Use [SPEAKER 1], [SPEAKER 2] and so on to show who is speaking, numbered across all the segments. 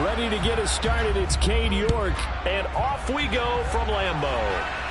[SPEAKER 1] Ready to get us started, it's Cade York. And off we go from Lambeau.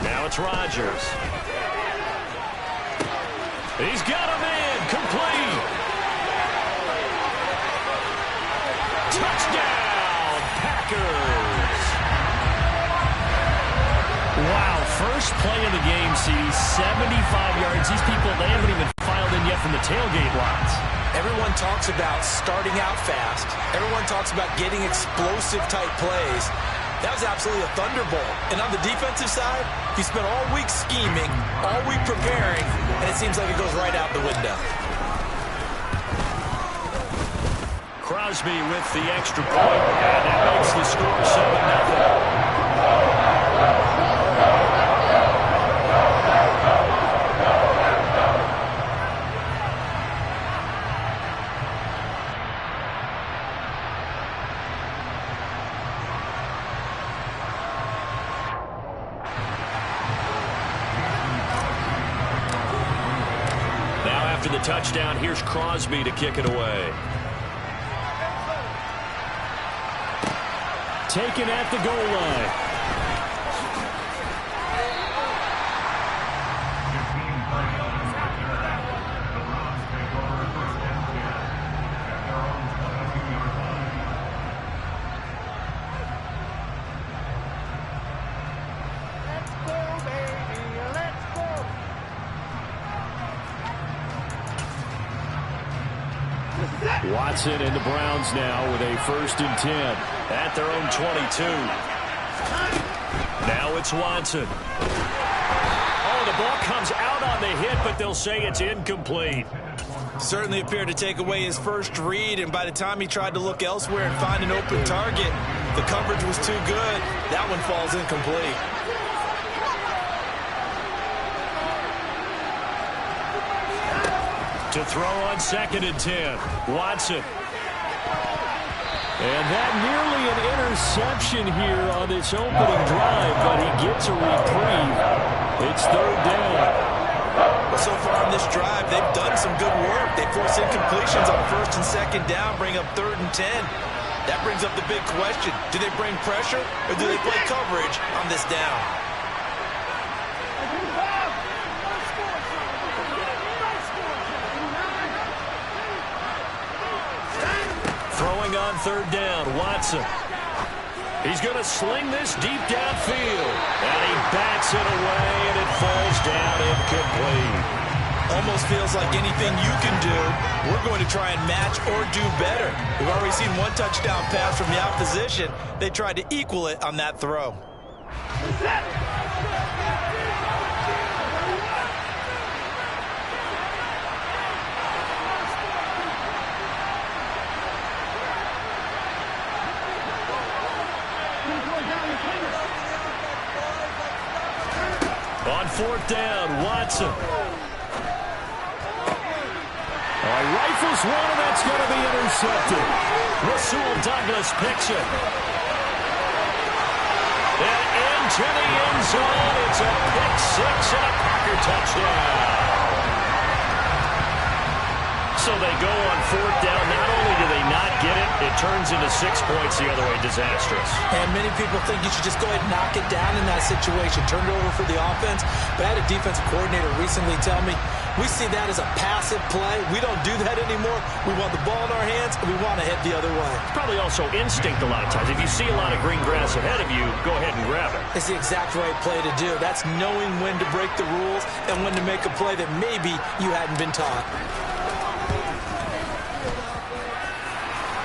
[SPEAKER 2] Now it's Rodgers. He's got a man. Complete. Touchdown, Packers. Wow, first play of the game sees 75 yards. These people, they haven't even filed in yet from the tailgate lines.
[SPEAKER 3] Everyone talks about starting out fast. Everyone talks about getting explosive type plays. That was absolutely a thunderbolt. And on the defensive side, you spent all week scheming, all week preparing, and it seems like it goes right out the window.
[SPEAKER 2] Crosby with the extra point, and that makes the score 7-0. After the touchdown, here's Crosby to kick it away.
[SPEAKER 1] Taken at the goal line. Watson and the Browns now with a 1st and 10
[SPEAKER 2] at their own 22. Now it's Watson. Oh, the ball comes out on the hit, but they'll say it's incomplete.
[SPEAKER 3] Certainly appeared to take away his first read, and by the time he tried to look elsewhere and find an open target, the coverage was too good. That one falls incomplete.
[SPEAKER 2] To throw on 2nd and 10. Watson.
[SPEAKER 1] And that nearly an interception here on this opening drive, but he gets a reprieve. It's 3rd down.
[SPEAKER 3] Well, so far on this drive, they've done some good work. They force incompletions on 1st and 2nd down, bring up 3rd and 10. That brings up the big question. Do they bring pressure or do they play coverage on this down?
[SPEAKER 2] Throwing on 3rd down, Watson. He's going to sling this deep downfield. And he bats it away, and it falls down incomplete.
[SPEAKER 3] Almost feels like anything you can do, we're going to try and match or do better. We've already seen one touchdown pass from the opposition. They tried to equal it on that throw.
[SPEAKER 2] On 4th down, Watson.
[SPEAKER 1] Rifles one, and that's going to be intercepted.
[SPEAKER 2] Rasul Douglas picks it. And into the end zone. It's a pick 6 and a Packer touchdown. So they go on 4th down. Not only do they not get it, it turns into 6 points the other way. Disastrous.
[SPEAKER 3] And many people think you should just go ahead and knock it down in that situation. Turn it over for the offense. But I had a defensive coordinator recently tell me, we see that as a passive play. We don't do that anymore. We want the ball in our hands, and we want to head the other way.
[SPEAKER 2] It's probably also instinct a lot of times. If you see a lot of green grass ahead of you, go ahead and grab it.
[SPEAKER 3] It's the exact right play to do. That's knowing when to break the rules and when to make a play that maybe you hadn't been taught.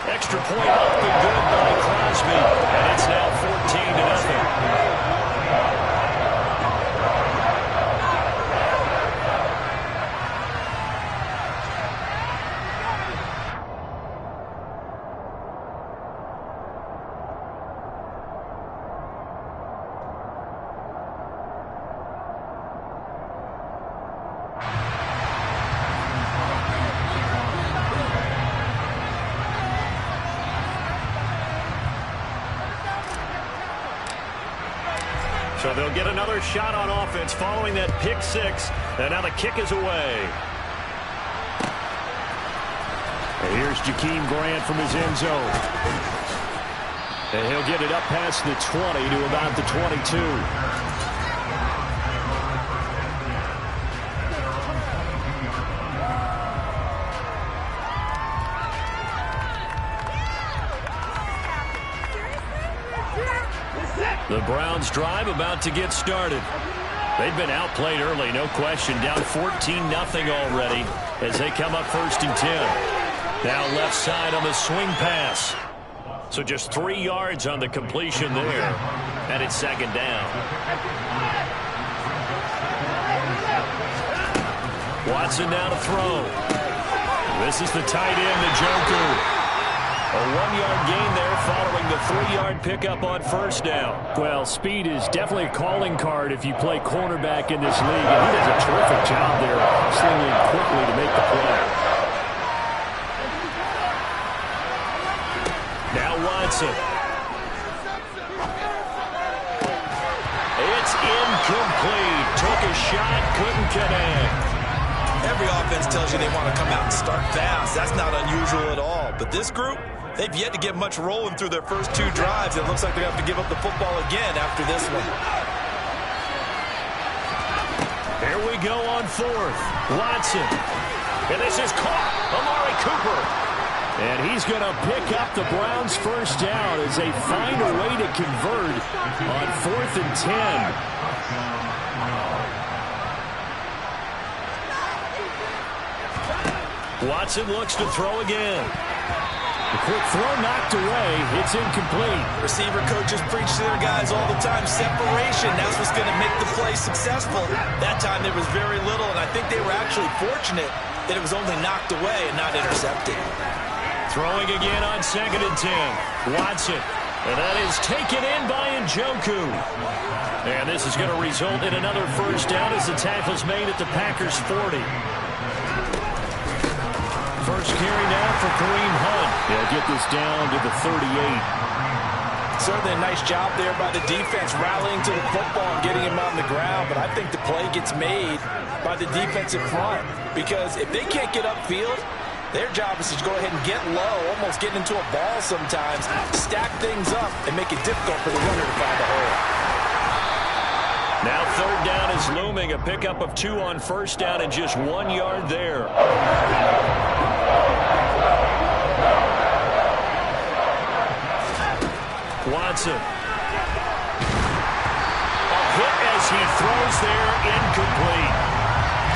[SPEAKER 2] Extra point up and good by Crosby. And it's now 14-0. So they'll get another shot on offense following that pick six. And now the kick is away. And here's Jakeem Grant from his end zone. And he'll get it up past the 20 to about the 22. The Browns drive about to get started. They've been outplayed early, no question. Down 14-0 already as they come up 1st and 10. Now left side on the swing pass. So just 3 yards on the completion there. And it's 2nd down. Watson now to throw. This is the tight end, Njoku. A 1-yard gain there following the 3-yard pickup on 1st down.
[SPEAKER 1] Well, speed is definitely a calling card if you play cornerback in this league. And he does a terrific job there slinging quickly to make the play.
[SPEAKER 2] Now Watson. It's incomplete. Took a shot, couldn't connect.
[SPEAKER 3] Every offense tells you they want to come out and start fast. That's not unusual at all. But this group, they've yet to get much rolling through their first 2 drives. It looks like they're going to have to give up the football again after this one.
[SPEAKER 2] Here we go on 4th. Watson. And this is caught. Amari Cooper.
[SPEAKER 1] And he's going to pick up the Browns' 1st down as they find a way to convert on 4th and 10.
[SPEAKER 2] Watson looks to throw again.
[SPEAKER 1] The quick throw knocked away. It's incomplete.
[SPEAKER 3] Receiver coaches preach to their guys all the time. Separation, that's what's going to make the play successful. That time there was very little, and I think they were actually fortunate that it was only knocked away and not intercepted.
[SPEAKER 2] Throwing again on 2nd and 10. Watson. And that is taken in by Njoku. And this is going to result in another 1st down as the tackle's made at the Packers' 40. First carry now for Kareem Hunt.
[SPEAKER 1] They'll get this down to the 38.
[SPEAKER 3] Certainly a nice job there by the defense rallying to the football and getting him on the ground. But I think the play gets made by the defensive front. Because if they can't get upfield, their job is to go ahead and get low, almost get into a ball sometimes, stack things up, and make it difficult for the runner to find a hole.
[SPEAKER 2] Now 3rd down is looming. A pickup of 2 on 1st down and just 1 yard there. Watson. A hit as he throws there, incomplete.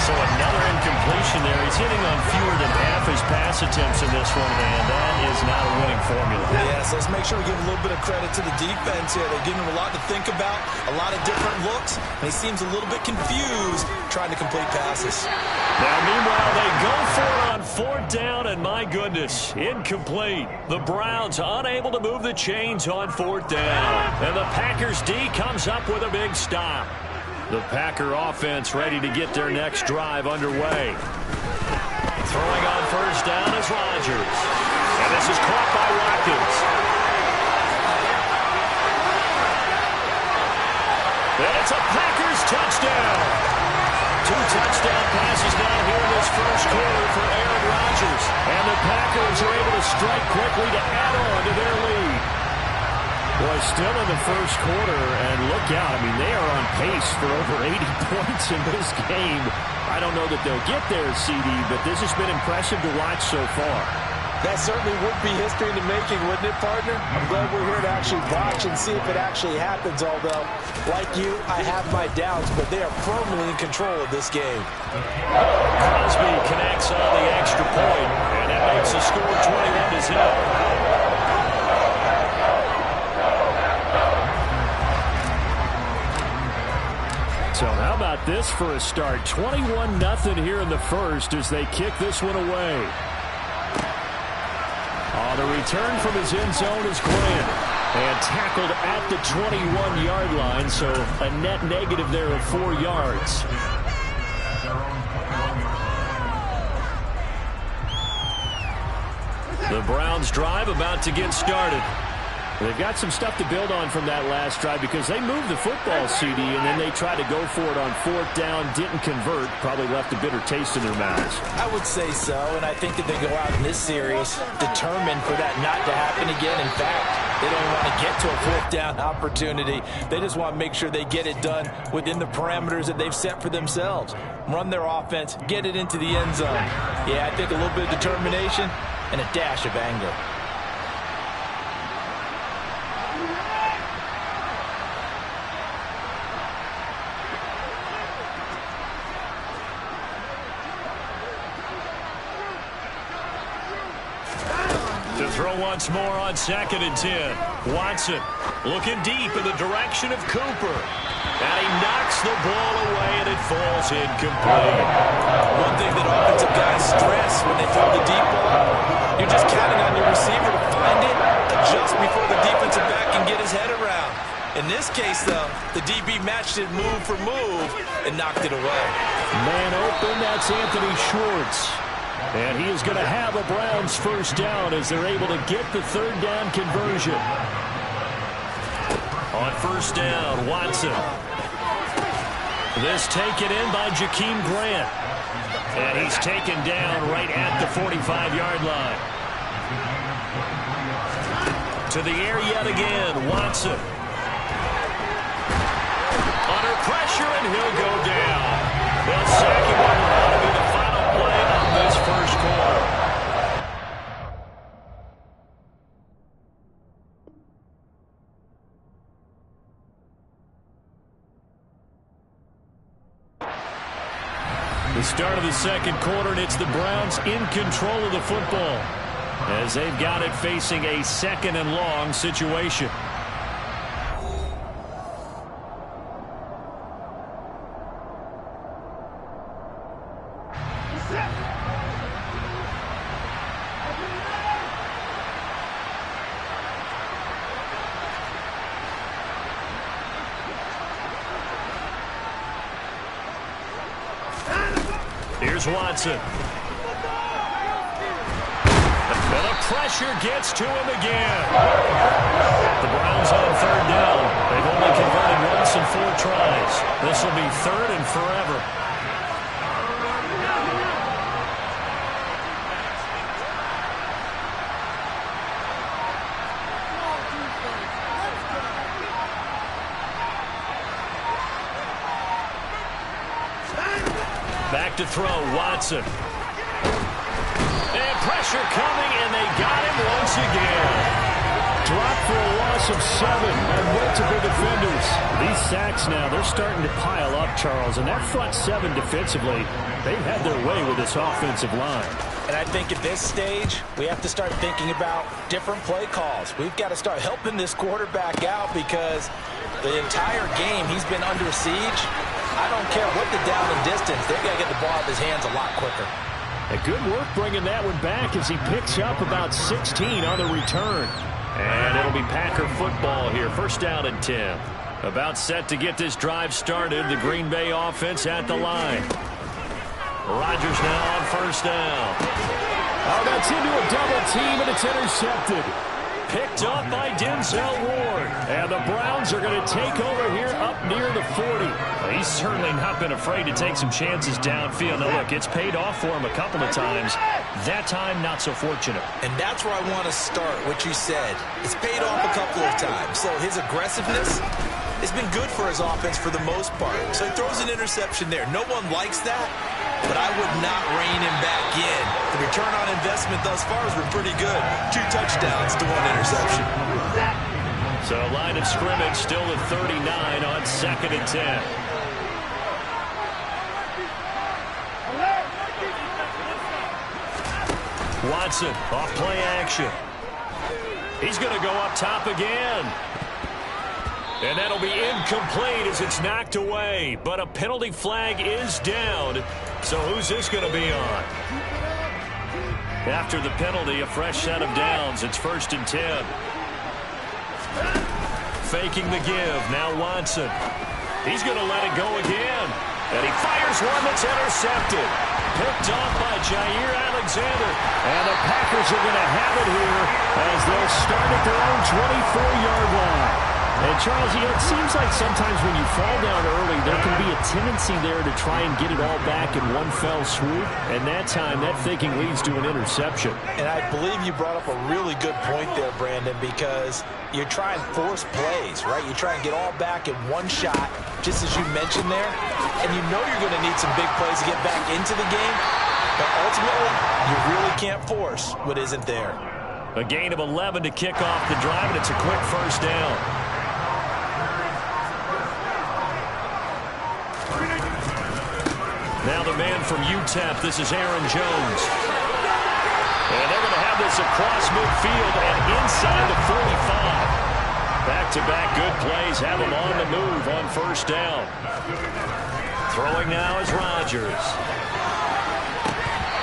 [SPEAKER 2] So another incompletion there. He's hitting on fewer than half his pass attempts in this one, and that is not a winning formula.
[SPEAKER 3] Yes, let's make sure we give a little bit of credit to the defense here. They're giving him a lot to think about, a lot of different looks, and he seems a little bit confused trying to complete passes.
[SPEAKER 2] Now, meanwhile, they go for it on 4th down, and my goodness, incomplete. The Browns unable to move the chains on 4th down. And the Packers D comes up with a big stop. The Packer offense ready to get their next drive underway. Throwing on 1st down is Rodgers. And this is caught by Watkins. And it's a Packers touchdown. 2 touchdown passes now here in this 1st quarter for Aaron Rodgers. And the Packers are able to strike quickly to add on to their lead. Boy, still in the 1st quarter, and look out. I mean, they are on pace for over 80 points in this game. I don't know that they'll get there, CD, but this has been impressive to watch so far.
[SPEAKER 3] That certainly would be history in the making, wouldn't it, partner? I'm glad we're here to actually watch and see if it actually happens, although, like you, I have my doubts, but they are firmly in control of this game.
[SPEAKER 2] Crosby connects on the extra point, and that makes the score 21-0.
[SPEAKER 1] So how about this for a start? 21-0 here in the 1st as they kick this one away. The return from his end zone is Grant. And tackled at the 21-yard line, so a net negative there of 4 yards. The Browns drive about to get started. They've got some stuff to build on from that last drive because they moved the football, CD, and then they tried to go for it on 4th down, didn't convert, probably left a bitter taste in their mouths.
[SPEAKER 3] I would say so, and I think that they go out in this series determined for that not to happen again. In fact, they don't want to get to a 4th down opportunity. They just want to make sure they get it done within the parameters that they've set for themselves. Run their offense, get it into the end zone. Yeah, I think a little bit of determination and a dash of anger.
[SPEAKER 2] To throw once more on 2nd and 10. Watson looking deep in the direction of Cooper. And he knocks the ball away, and it falls incomplete.
[SPEAKER 3] One thing that offensive guys stress when they throw the deep ball, you're just counting on your receiver to find it, adjust before the defensive back can get his head around. In this case, though, the DB matched it move for move and knocked it away.
[SPEAKER 1] Man open, that's Anthony Schwartz. And he is going to have a Browns 1st down as they're able to get the 3rd down conversion.
[SPEAKER 2] On 1st down, Watson. This taken in by Jakeem Grant. And he's taken down right at the 45-yard line. To the air yet again, Watson. Under pressure, and he'll go down. They'll sack him on to be the final play of this 1st quarter.
[SPEAKER 1] The start of the 2nd quarter, and it's the Browns in control of the football as they've got it facing a 2nd and long situation.
[SPEAKER 2] Here's Watson. And the pressure gets to him again. The Browns on 3rd down. They've only converted once in 4 tries. This will be 3rd and forever. Back to throw, Watson. And pressure coming, and they got him once again.
[SPEAKER 1] Dropped for a loss of 7 and multiple defenders. These sacks now, they're starting to pile up, Charles, and that front 7 defensively, they've had their way with this offensive line.
[SPEAKER 3] And I think at this stage, we have to start thinking about different play calls. We've got to start helping this quarterback out because the entire game he's been under siege. I don't care what the down and distance. They've got to get the ball out of his hands a lot quicker.
[SPEAKER 1] A good work bringing that one back as he picks up about 16 on the return.
[SPEAKER 2] And it'll be Packer football here. 1st down and 10. About set to get this drive started. The Green Bay offense at the line. Rodgers now on 1st down.
[SPEAKER 1] Oh, that's into a double team, and it's intercepted.
[SPEAKER 2] Picked up by Denzel Ward.
[SPEAKER 1] And the Browns are going to take over here up near the 40.
[SPEAKER 2] Well, he's certainly not been afraid to take some chances downfield. Now, look, it's paid off for him a couple of times. That time, not so fortunate.
[SPEAKER 3] And that's where I want to start, what you said. It's paid off a couple of times. So his aggressiveness has been good for his offense for the most part. So he throws an interception there. No one likes that, but I would not rein him back in. The return on investment thus far has been pretty good. 2 touchdowns to 1 interception.
[SPEAKER 2] So line of scrimmage still at 39 on 2nd and 10. Watson off play action. He's going to go up top again. And that'll be incomplete as it's knocked away. But a penalty flag is down. So who's this going to be on? After the penalty, a fresh set of downs. It's 1st and 10. Faking the give. Now Watson. He's going to let it go again. And he fires one that's intercepted. Picked off by Jair Alexander.
[SPEAKER 1] And the Packers are going to have it here as they'll start at their own 24-yard line. And, Charles, it seems like sometimes when you fall down early, there can be a tendency there to try and get it all back in one fell swoop. And that time, that thinking leads to an interception.
[SPEAKER 3] And I believe you brought up a really good point there, Brandon, because you try and force plays, right? You try and get all back in one shot, just as you mentioned there. And you know you're going to need some big plays to get back into the game. But ultimately, you really can't force what isn't there.
[SPEAKER 2] A gain of 11 to kick off the drive, and it's a quick first down. Now the man from UTEP, this is Aaron Jones. And they're going to have this across midfield and inside the 45. Back-to-back good plays have him on the move on first down. Throwing now is Rodgers.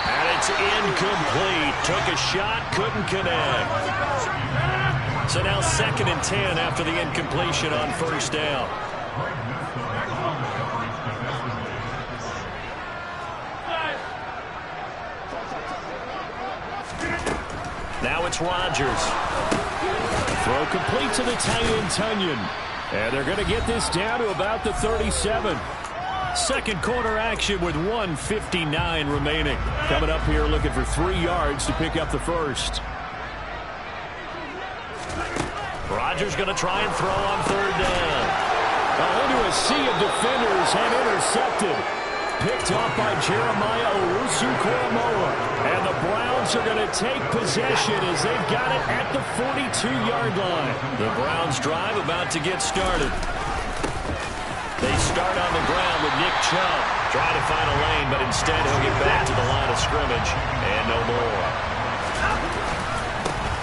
[SPEAKER 2] And it's incomplete. Took a shot, couldn't connect. So now 2nd and 10 after the incompletion on first down. Now it's Rodgers. Throw complete to the tight end, Tunyon. And they're going to get this down to about the 37. Second quarter action with 1:59 remaining. Coming up here looking for 3 yards to pick up the first. Rodgers going to try and throw on third down.
[SPEAKER 1] Into a sea of defenders and intercepted. Picked off by Jeremiah Owusu-Koramoah. And the Browns are going to take possession as they've got it at the 42-yard line.
[SPEAKER 2] The Browns drive about to get started. They start on the ground with Nick Chubb. Trying to find a lane, but instead he'll get back to the line of scrimmage. And no more.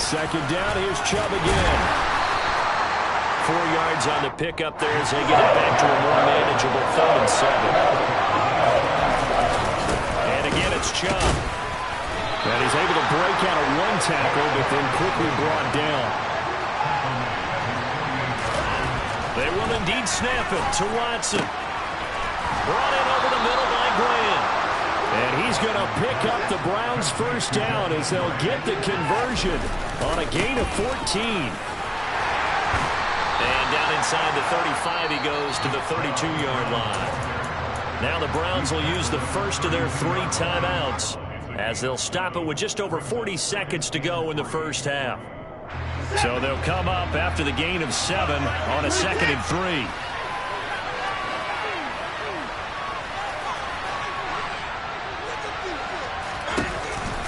[SPEAKER 1] Second down, here's Chubb again.
[SPEAKER 2] 4 yards on the pickup there as they get it back to a more manageable 3rd and 7. And again, it's Chubb.
[SPEAKER 1] And he's able to break out of one tackle, but then quickly brought down.
[SPEAKER 2] They will indeed snap it to Watson. Brought in over the middle by Graham.
[SPEAKER 1] And he's going to pick up the Browns' first down as they'll get the conversion on a gain of 14.
[SPEAKER 2] And down inside the 35, he goes to the 32-yard line. Now the Browns will use the first of their 3 timeouts as they'll stop it with just over 40 seconds to go in the first half. So they'll come up after the gain of 7 on a 2nd and 3.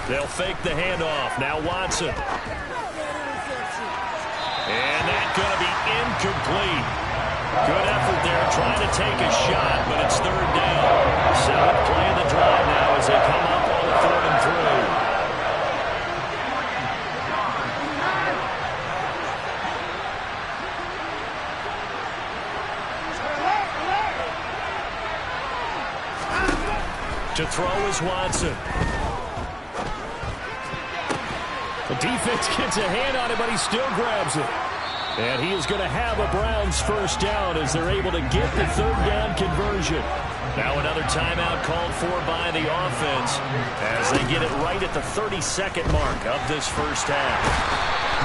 [SPEAKER 2] They'll fake the handoff. Now Watson. And that's going to be incomplete. Good effort there trying to take a shot, but it's 3rd down. 7th play of the drive now as they come up on 3rd and 3. To throw is Watson.
[SPEAKER 1] The defense gets a hand on it, but he still grabs it. And he is going to have a Browns first down as they're able to get the 3rd down conversion.
[SPEAKER 2] Now another timeout called for by the offense as they get it right at the 32nd mark of this first half.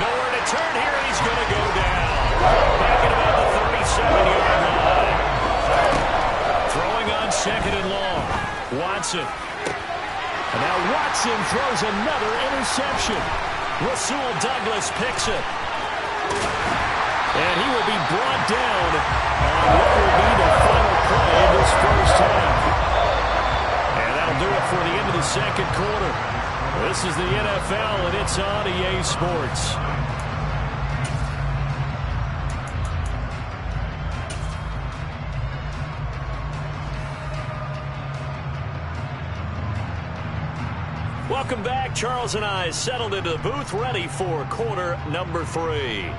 [SPEAKER 2] Nowhere to turn here. He's going to go down. Back at about the 37-yard line. Throwing on 2nd and long. Watson.
[SPEAKER 1] And now Watson throws another interception.
[SPEAKER 2] Rasul Douglas picks it.
[SPEAKER 1] And he will be brought down on what will be the final play of this first half.
[SPEAKER 2] And that'll do it for the end of the 2nd quarter.
[SPEAKER 1] This is the NFL, and it's on EA Sports.
[SPEAKER 2] Welcome back. Charles and I settled into the booth, ready for quarter number 3.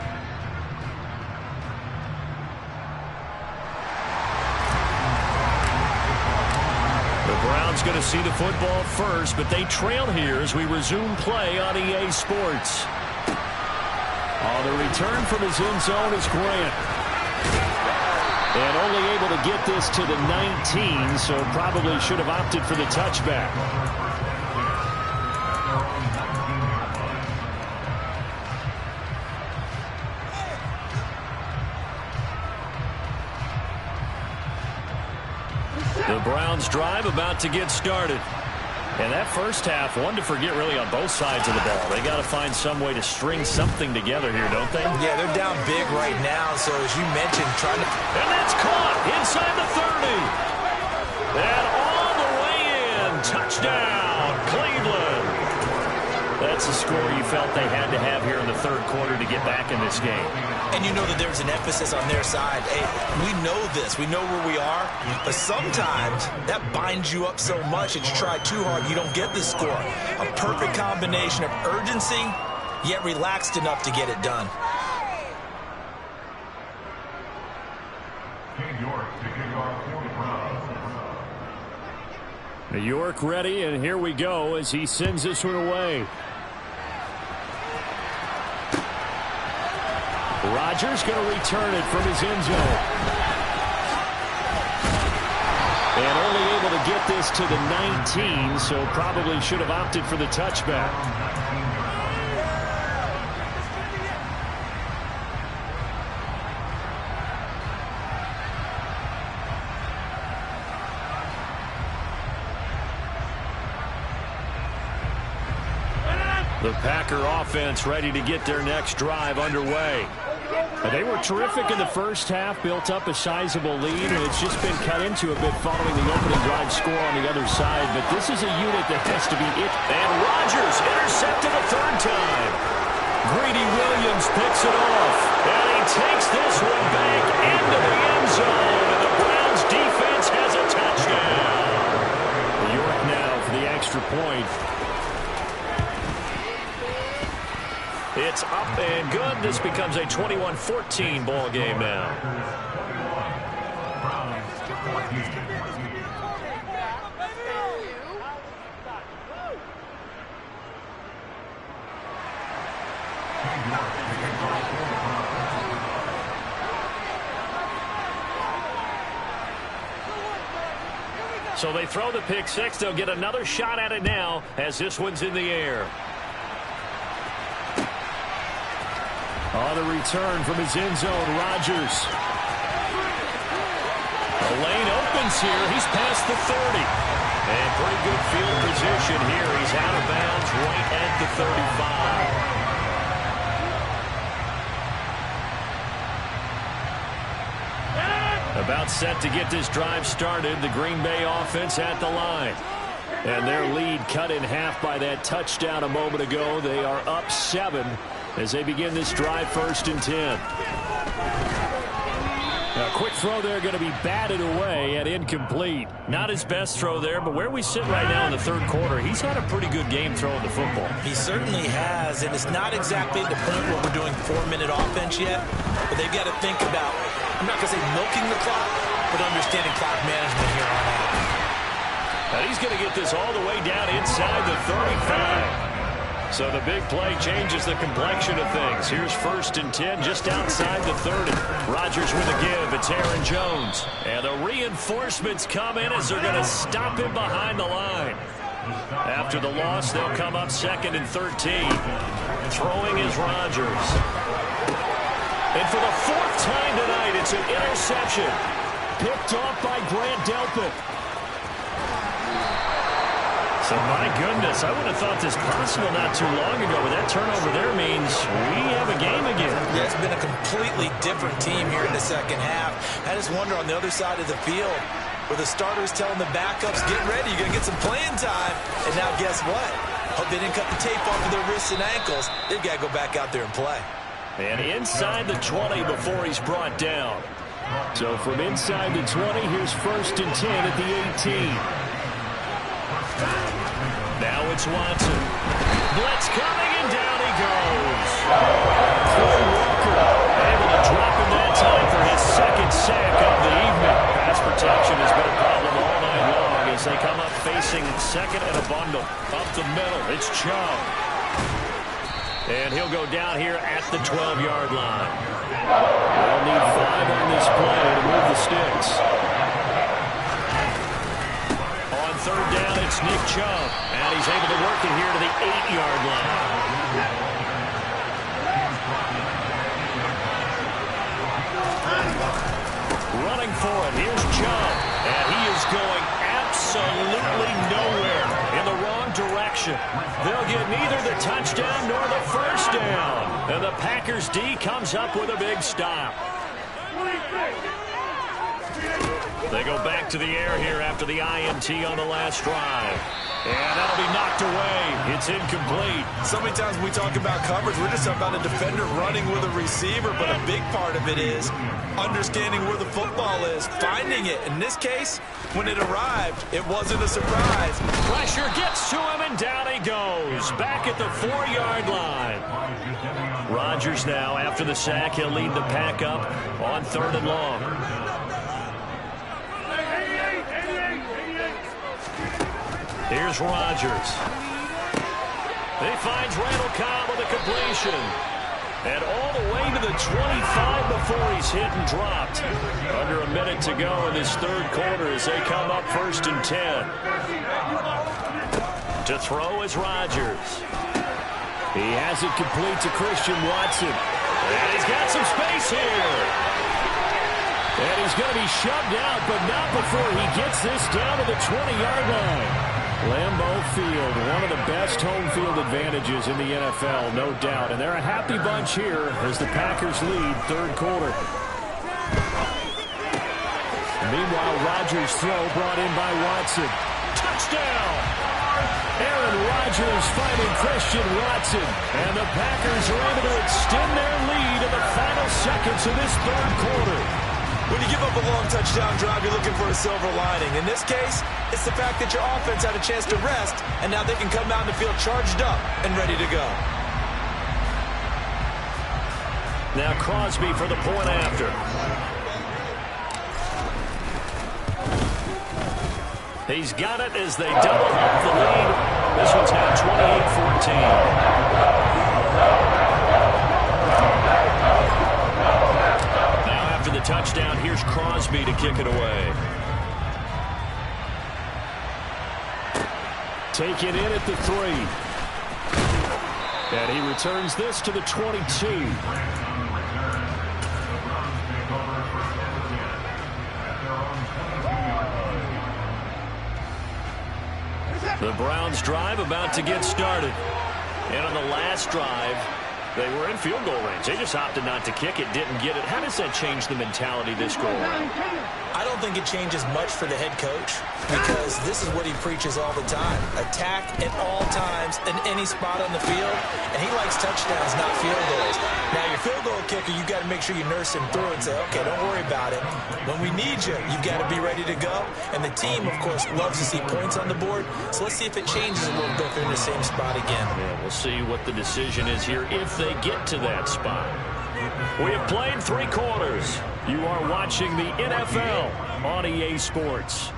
[SPEAKER 2] The Browns going to see the football first, but they trail here as we resume play on EA Sports.
[SPEAKER 1] On the return from his end zone is Grant. And only able to get this to the 19, so probably should have opted for the touchback. The Browns drive about to get started. And that first half, one to forget really on both sides of the ball. They got to find some way to string something together here, don't they?
[SPEAKER 3] Yeah, they're down big right now. So as you mentioned, trying to...
[SPEAKER 2] And that's caught inside the 30. And all the way in. Touchdown, Cleveland.
[SPEAKER 1] That's a score you felt they had to have here in the third quarter to get back in this game.
[SPEAKER 3] And you know that there's an emphasis on their side. Hey, we know this. We know where we are. But sometimes that binds you up so much that you try too hard, you don't get the score. A perfect combination of urgency, yet relaxed enough to get it done.
[SPEAKER 1] New York ready, and here we go as he sends this one away. Rodgers going to return it from his end zone. And only able to get this to the 19, so probably should have opted for the touchback. The Packer offense ready to get their next drive underway. They were terrific in the first half, built up a sizable lead, and it's just been cut into a bit following the opening drive score on the other side. But this is a unit that has to be it.
[SPEAKER 2] And Rodgers intercepted a third time. Greedy Williams picks it off. And he takes this one back into the end zone. And the Browns defense has a touchdown.
[SPEAKER 1] New York now for the extra point.
[SPEAKER 2] It's up and good. This becomes a 21-14 ball game now. So they throw the pick six. They'll get another shot at it now as this one's in the air.
[SPEAKER 1] On the return from his end zone, Rodgers.
[SPEAKER 2] The lane opens here. He's past the 30. And pretty good field position here. He's out of bounds right at the 35.
[SPEAKER 1] About set to get this drive started. The Green Bay offense at the line. And their lead cut in half by that touchdown a moment ago. They are up 7 as they begin this drive, 1st and 10. Now, a quick throw there going to be batted away and incomplete. Not his best throw there, but where we sit right now in the third quarter, he's had a pretty good game throwing the football.
[SPEAKER 3] He certainly has, and it's not exactly the point where we're doing 4-minute offense yet, but they've got to think about, I'm not going to say milking the clock, but understanding clock management here on out.
[SPEAKER 2] And he's going to get this all the way down inside the 35. So the big play changes the complexion of things. Here's 1st and 10 just outside the 30. Rodgers with a give. It's Aaron Jones. And the reinforcements come in as they're going to stop him behind the line. After the loss, they'll come up 2nd and 13. Throwing is Rodgers. And for the 4th time tonight, it's an interception.
[SPEAKER 1] Picked off by Grant Delpit.
[SPEAKER 2] So, my goodness, I would have thought this possible not too long ago, but that turnover there means we have a game again.
[SPEAKER 3] Yeah, it's been a completely different team here in the second half. I just wonder on the other side of the field, where the starters telling the backups, get ready, you're going to get some playing time. And now guess what? Hope they didn't cut the tape off of their wrists and ankles. They've got to go back out there and play.
[SPEAKER 2] And inside the 20 before he's brought down.
[SPEAKER 1] So from inside the 20, here's 1st and 10 at the 18.
[SPEAKER 2] Now it's Watson. Blitz coming, and down he goes.
[SPEAKER 1] Corey Walker
[SPEAKER 2] able to drop him that time for his 2nd sack of the evening. Pass protection has been a problem all night long as they come up facing 2nd and a bundle. Up the middle, it's Chubb. And he'll go down here at the 12-yard line. They'll need 5 on this play to move the sticks. On third down, it's Nick Chubb. And he's able to work it here to the 8-yard line. Running for it, here's Chubb. And he is going absolutely nowhere in the wrong direction. They'll get neither the touchdown nor the first down. And the Packers D comes up with a big stop. They go back to the air here after the INT on the last drive. And that'll be knocked away. It's incomplete.
[SPEAKER 3] So many times when we talk about coverage, we're just talking about a defender running with a receiver, but a big part of it is understanding where the football is, finding it. In this case, when it arrived, it wasn't a surprise.
[SPEAKER 2] Pressure gets to him, and down he goes. Back at the 4-yard line. Rodgers now, after the sack, he'll lead the pack up on 3rd and long. Here's Rodgers. He finds Randall Cobb with a completion. And all the way to the 25 before he's hit and dropped. Under a minute to go in this 3rd quarter as they come up 1st and 10. To throw is Rodgers. He has it complete to Christian Watson. And he's got some space here. And he's going to be shoved out, but not before he gets this down to the 20-yard line. Lambeau Field, one of the best home field advantages in the NFL, no doubt. And they're a happy bunch here as the Packers lead 3rd quarter. Meanwhile, Rodgers' throw brought in by Watson. Touchdown! Aaron Rodgers finding Christian Watson. And the Packers are able to extend their lead in the final seconds of this 3rd quarter.
[SPEAKER 3] When you give up a long touchdown drive, you're looking for a silver lining. In this case, it's the fact that your offense had a chance to rest, and now they can come out and feel charged up and ready to go.
[SPEAKER 2] Now Crosby for the point after. He's got it as they double up the lead. This one's now 28-14. The touchdown, here's Crosby to kick it away.
[SPEAKER 1] Take it in at the 3. And he returns this to the 22.
[SPEAKER 2] The Browns drive about to get started. And on the last drive, they were in field goal range. They just opted not to kick it, didn't get it. How does that change the mentality this go around?
[SPEAKER 3] I don't think it changes much for the head coach because this is what he preaches all the time. Attack at all times in any spot on the field, and he likes touchdowns, not field goals. Now, your field goal kicker, you've got to make sure you nurse him through and say, okay, don't worry about it. When we need you, you've got to be ready to go. And the team, of course, loves to see points on the board. So let's see if it changes a little bit if they're in the same spot again.
[SPEAKER 2] Yeah, we'll see what the decision is here if they get to that spot. We have played 3 quarters. You are watching the NFL on EA Sports.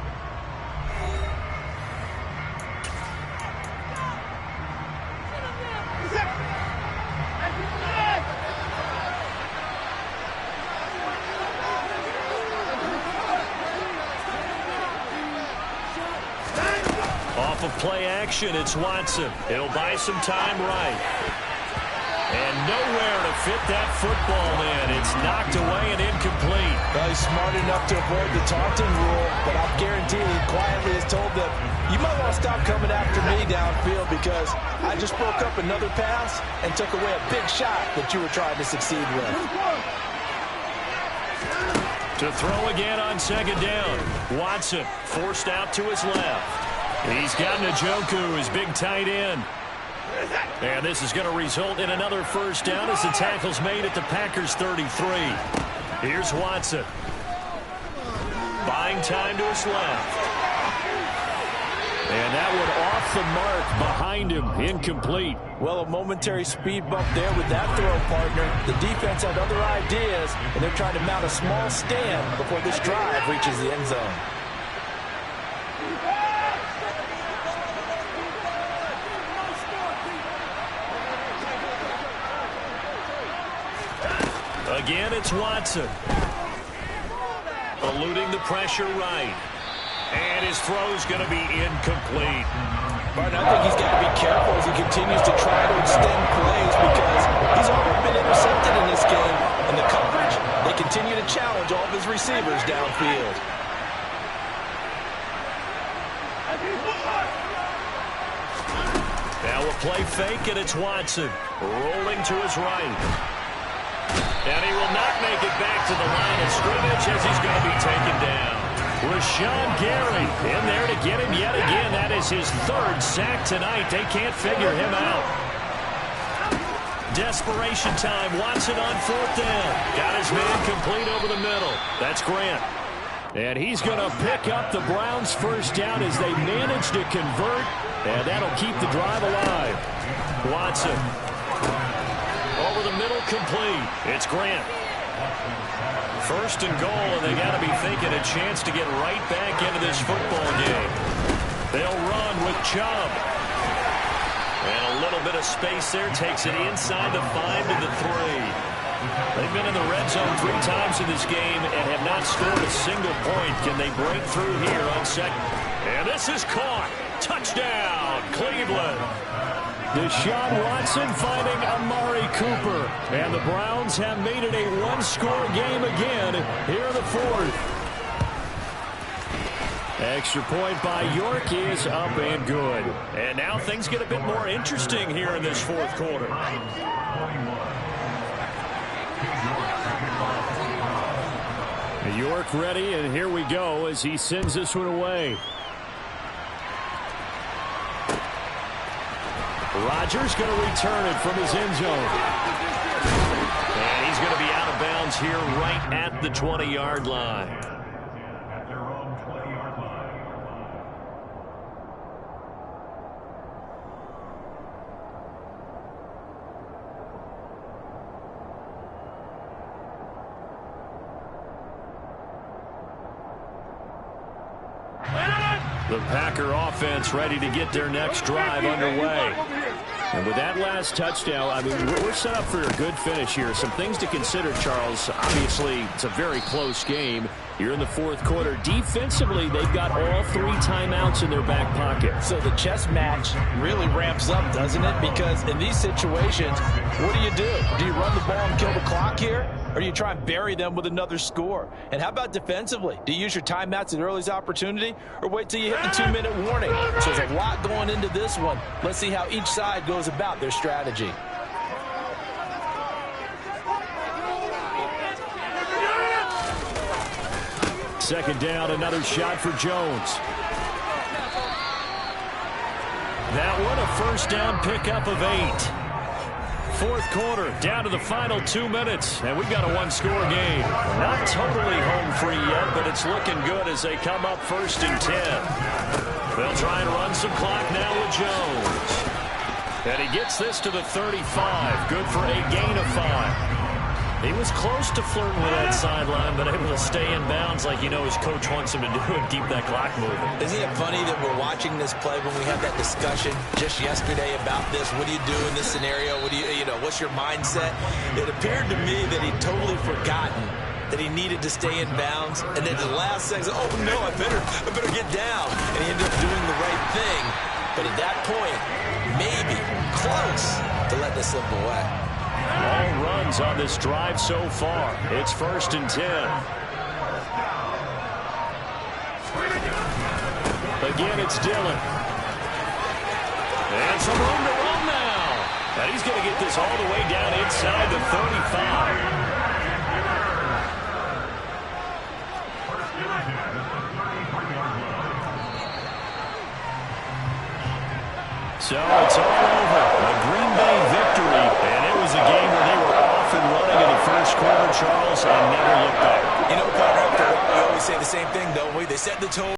[SPEAKER 2] Off of play action, it's Watson. He'll buy some time right. And nowhere to fit that football in. It's knocked away and incomplete.
[SPEAKER 3] Well, he's smart enough to avoid the taunting rule, but I'm guaranteed he quietly has told them, you might want to stop coming after me downfield because I just broke up another pass and took away a big shot that you were trying to succeed with.
[SPEAKER 2] To throw again on 2nd down. Watson forced out to his left. He's got Njoku, his big tight end. And this is going to result in another first down as the tackle's made at the Packers 33. Here's Watson. Buying time to his left.
[SPEAKER 1] And that one off the mark behind him, incomplete.
[SPEAKER 3] Well, a momentary speed bump there with that throw, partner. The defense had other ideas, and they're trying to mount a small stand before this drive reaches the end zone.
[SPEAKER 2] Again, it's Watson. Eluding the pressure right. And his throw's going to be incomplete.
[SPEAKER 3] Martin, I think he's got to be careful as he continues to try to extend plays because he's already been intercepted in this game. And the coverage, they continue to challenge all of his receivers downfield.
[SPEAKER 2] Now a play fake, and it's Watson. Rolling to his right. And he will not make it back to the line of scrimmage as he's going to be taken down. Rashawn Gary in there to get him yet again. That is his third sack tonight. They can't figure him out. Desperation time. Watson on fourth down. Got his man complete over the middle. That's Grant. And he's going to pick up the Browns' first down as they manage to convert. And that'll keep the drive alive. Watson. Over the middle, complete. It's Grant. First and goal, and they got to be thinking a chance to get right back into this football game. They'll run with Chubb. And a little bit of space there takes it inside the 5 to the 3. They've been in the red zone 3 times in this game and have not scored a single point. Can they break through here on second? And this is caught. Touchdown, Cleveland. Deshaun Watson finding Amari Cooper. And the Browns have made it a one-score game again here in the fourth. Extra point by York is up and good. And now things get a bit more interesting here in this fourth quarter. York ready, and here we go as he sends this one away. Rodgers going to return it from his end zone. And he's going to be out of bounds here right at the 20-yard line. The Packer offense ready to get their next drive underway. And with that last touchdown, I mean, we're set up for a good finish here. Some things to consider, Charles. Obviously, it's a very close game. You're in the fourth quarter. Defensively, they've got all 3 timeouts in their back pocket.
[SPEAKER 3] So the chess match really ramps up, doesn't it? Because in these situations, what do? Do you run the ball and kill the clock here? Or do you try and bury them with another score? And how about defensively? Do you use your timeouts at earliest opportunity or wait till you hit the 2-minute warning? So there's a lot going into this one. Let's see how each side goes about their strategy.
[SPEAKER 2] Second down, another shot for Jones. That one a first down pickup of 8. Fourth quarter, down to the final 2 minutes, and we've got a one-score game. Not totally home free yet, but it's looking good as they come up first and 10. They'll try and run some clock now with Jones. And he gets this to the 35. Good for a gain of 5. He was close to flirting with that sideline, but able to stay in bounds like his coach wants him to do and keep that clock moving.
[SPEAKER 3] Isn't it funny that we're watching this play when we had that discussion just yesterday about this? What do you do in this scenario? What do what's your mindset? It appeared to me that he'd totally forgotten that he needed to stay in bounds, and then the last second, oh no, I better get down. And he ended up doing the right thing. But at that point, maybe close to let this slip away.
[SPEAKER 2] All runs on this drive so far. It's first and 10. Again, it's Dillon. And some room to run now. And he's going to get this all the way down inside the 35. So it's all over. A Green Bay victory. And it was a game where they were off and running in the first quarter, Charles, and never looked back.
[SPEAKER 3] Connor, after a while, we always say the same thing, don't we? They set the tone.